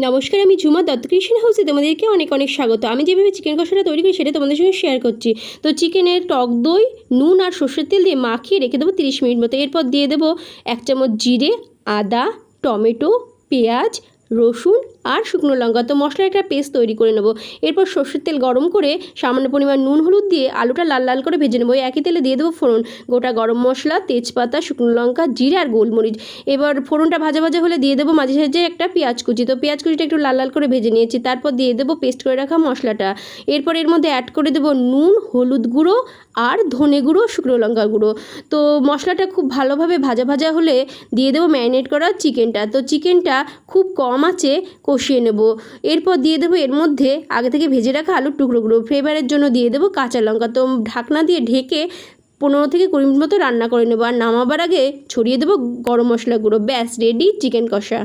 নমস্কার, আমি ঝুমা দত্ত ক্রিয়েশন হাউসে তোমাদেরকে অনেক অনেক স্বাগত। আমি যেভাবে চিকেন কষাটা তৈরি করি সেটা তোমাদের সঙ্গে শেয়ার করছি। তো চিকেনের টক দই, নুন আর সর্ষের তেল দিয়ে মাখিয়ে রেখে দেবো 30 মিনিট মতো। এরপর দিয়ে দেবো 1 চামচ জিরে, আদা, টমেটো, পেঁয়াজ, রসুন আর শুকনো লঙ্কা। তো মশলার একটা পেস্ট তৈরি করে নেবো। এরপর সর্ষের তেল গরম করে সামান্য পরিমাণ নুন হলুদ দিয়ে আলুটা লাল লাল করে ভেজে নেবো। একই তেলে দিয়ে দেবো ফোড়ন, গোটা গরম মশলা, তেজপাতা, শুকনো লঙ্কা, জিরে আর গোলমরিচ। এবার ফোড়নটা ভাজা ভাজা হলে দিয়ে দেবো মাঝে সাঝে একটা পেঁয়াজ কুচি। তো পেঁয়াজ কুচিটা একটু লাল লাল করে ভেজে নিয়েছি। তারপর দিয়ে দেবো পেস্ট করে রাখা মশলাটা। এরপর এর মধ্যে অ্যাড করে দেবো নুন, হলুদ গুঁড়ো আর ধনে গুঁড়ো, শুকনো লঙ্কা গুঁড়ো। তো মশলাটা খুব ভালোভাবে ভাজা ভাজা হলে দিয়ে দেবো ম্যারিনেট করা চিকেনটা। তো চিকেনটা খুব কম আঁচে কষিয়ে নেব। এরপর দিয়ে দেবো এর মধ্যে আগে থেকে ভেজে রাখা আলুর টুকরোগুলো। ফ্লেভারের জন্য দিয়ে দেবো কাঁচা লঙ্কা। তো ঢাকনা দিয়ে ঢেকে 15 থেকে 20 মিনিট মতো রান্না করে নেবো। আর নামাবার আগে ছড়িয়ে দেবো গরম মশলা গুঁড়ো। ব্যাস রেডি চিকেন কষা।